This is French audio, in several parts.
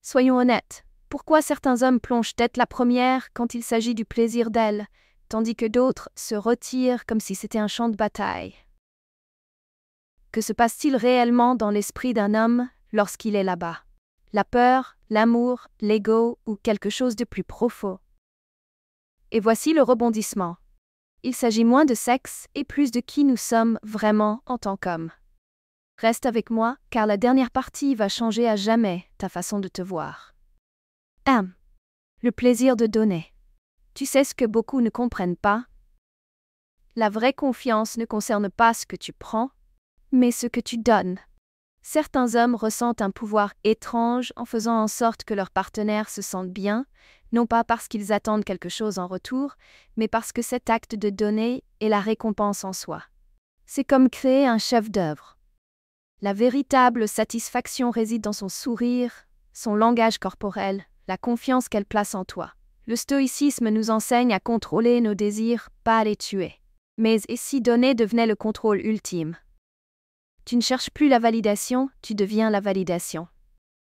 Soyons honnêtes. Pourquoi certains hommes plongent tête la première quand il s'agit du plaisir d'elle, tandis que d'autres se retirent comme si c'était un champ de bataille? Que se passe-t-il réellement dans l'esprit d'un homme lorsqu'il est là-bas? La peur, l'amour, l'ego ou quelque chose de plus profond? Et voici le rebondissement. Il s'agit moins de sexe et plus de qui nous sommes vraiment en tant qu'hommes. Reste avec moi, car la dernière partie va changer à jamais ta façon de te voir. 1. Le plaisir de donner. Tu sais ce que beaucoup ne comprennent pas? La vraie confiance ne concerne pas ce que tu prends, mais ce que tu donnes. Certains hommes ressentent un pouvoir étrange en faisant en sorte que leur partenaire se sente bien, non pas parce qu'ils attendent quelque chose en retour, mais parce que cet acte de donner est la récompense en soi. C'est comme créer un chef-d'œuvre. La véritable satisfaction réside dans son sourire, son langage corporel, la confiance qu'elle place en toi. Le stoïcisme nous enseigne à contrôler nos désirs, pas à les tuer. Mais et si donner devenait le contrôle ultime? Tu ne cherches plus la validation, tu deviens la validation.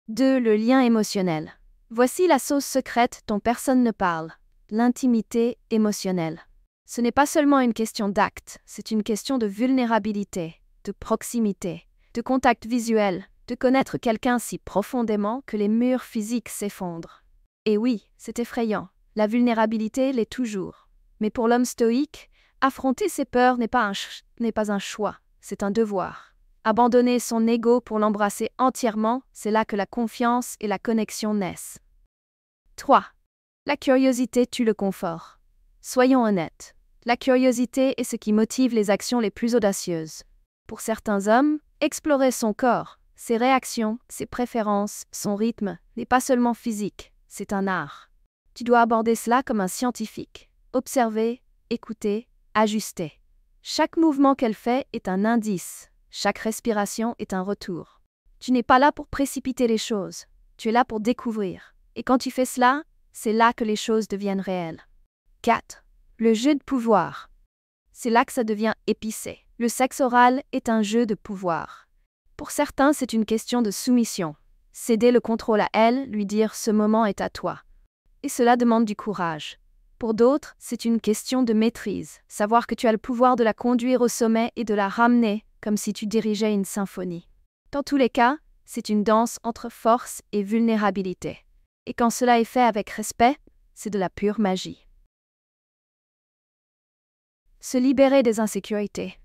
2. Le lien émotionnel. Voici la sauce secrète dont personne ne parle. L'intimité émotionnelle. Ce n'est pas seulement une question d'acte, c'est une question de vulnérabilité, de proximité, de contact visuel, de connaître quelqu'un si profondément que les murs physiques s'effondrent. Et oui, c'est effrayant, la vulnérabilité l'est toujours. Mais pour l'homme stoïque, affronter ses peurs n'est pas un choix, c'est un devoir. Abandonner son ego pour l'embrasser entièrement, c'est là que la confiance et la connexion naissent. 3. La curiosité tue le confort. Soyons honnêtes, la curiosité est ce qui motive les actions les plus audacieuses. Pour certains hommes, explorer son corps, ses réactions, ses préférences, son rythme, n'est pas seulement physique, c'est un art. Tu dois aborder cela comme un scientifique. Observer, écouter, ajuster. Chaque mouvement qu'elle fait est un indice. Chaque respiration est un retour. Tu n'es pas là pour précipiter les choses, tu es là pour découvrir. Et quand tu fais cela, c'est là que les choses deviennent réelles. 4. Le jeu de pouvoir. C'est là que ça devient épicé. Le sexe oral est un jeu de pouvoir. Pour certains, c'est une question de soumission. Céder le contrôle à elle, lui dire « ce moment est à toi ». Et cela demande du courage. Pour d'autres, c'est une question de maîtrise. Savoir que tu as le pouvoir de la conduire au sommet et de la ramener, comme si tu dirigeais une symphonie. Dans tous les cas, c'est une danse entre force et vulnérabilité. Et quand cela est fait avec respect, c'est de la pure magie. Se libérer des insécurités.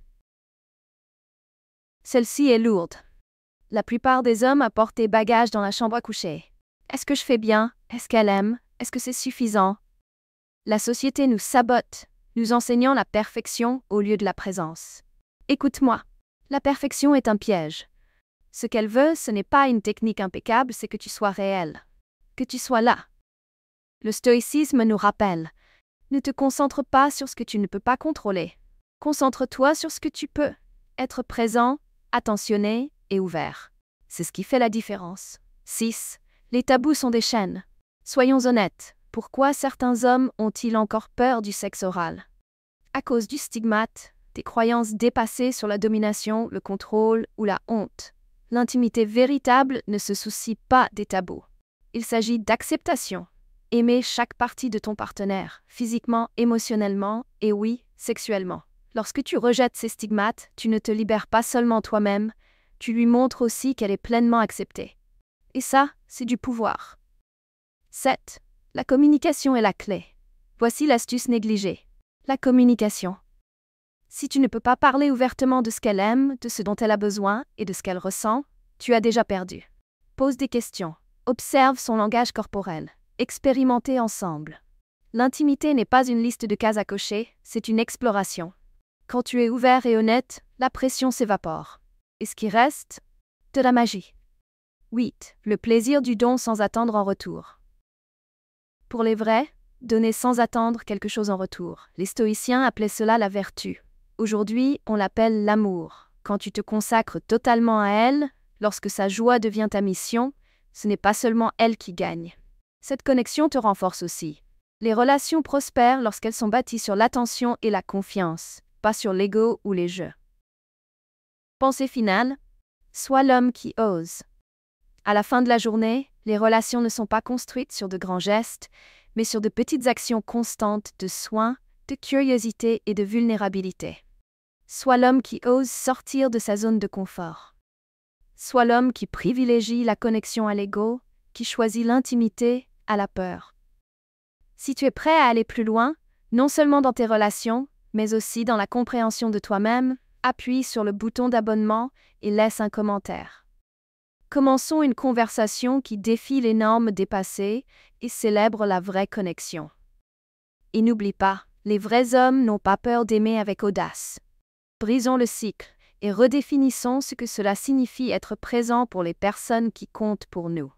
Celle-ci est lourde. La plupart des hommes apportent des bagages dans la chambre à coucher. Est-ce que je fais bien? Est-ce qu'elle aime? Est-ce que c'est suffisant? La société nous sabote, nous enseignant la perfection au lieu de la présence. Écoute-moi. La perfection est un piège. Ce qu'elle veut, ce n'est pas une technique impeccable, c'est que tu sois réel. Que tu sois là. Le stoïcisme nous rappelle. Ne te concentre pas sur ce que tu ne peux pas contrôler. Concentre-toi sur ce que tu peux. Être présent, attentionné et ouvert. C'est ce qui fait la différence. 6. Les tabous sont des chaînes. Soyons honnêtes. Pourquoi certains hommes ont-ils encore peur du sexe oral? À cause du stigmate, des croyances dépassées sur la domination, le contrôle ou la honte. L'intimité véritable ne se soucie pas des tabous. Il s'agit d'acceptation. Aimer chaque partie de ton partenaire, physiquement, émotionnellement et oui, sexuellement. Lorsque tu rejettes ces stigmates, tu ne te libères pas seulement toi-même, tu lui montres aussi qu'elle est pleinement acceptée. Et ça, c'est du pouvoir. 7. La communication est la clé. Voici l'astuce négligée. La communication. Si tu ne peux pas parler ouvertement de ce qu'elle aime, de ce dont elle a besoin et de ce qu'elle ressent, tu as déjà perdu. Pose des questions. Observe son langage corporel. Expérimentez ensemble. L'intimité n'est pas une liste de cases à cocher, c'est une exploration. Quand tu es ouvert et honnête, la pression s'évapore. Et ce qui reste? De la magie. 8. Le plaisir du don sans attendre en retour. Pour les vrais, donner sans attendre quelque chose en retour. Les stoïciens appelaient cela la vertu. Aujourd'hui, on l'appelle l'amour. Quand tu te consacres totalement à elle, lorsque sa joie devient ta mission, ce n'est pas seulement elle qui gagne. Cette connexion te renforce aussi. Les relations prospèrent lorsqu'elles sont bâties sur l'attention et la confiance, pas sur l'ego ou les jeux. Pensée finale, sois l'homme qui ose. À la fin de la journée, Les relations ne sont pas construites sur de grands gestes, mais sur de petites actions constantes de soin, de curiosité et de vulnérabilité. Sois l'homme qui ose sortir de sa zone de confort. Sois l'homme qui privilégie la connexion à l'ego, qui choisit l'intimité à la peur. Si tu es prêt à aller plus loin, non seulement dans tes relations, mais aussi dans la compréhension de toi-même, appuie sur le bouton d'abonnement et laisse un commentaire. Commençons une conversation qui défie les normes dépassées et célèbre la vraie connexion. Et n'oublie pas, les vrais hommes n'ont pas peur d'aimer avec audace. Brisons le cycle et redéfinissons ce que cela signifie être présent pour les personnes qui comptent pour nous.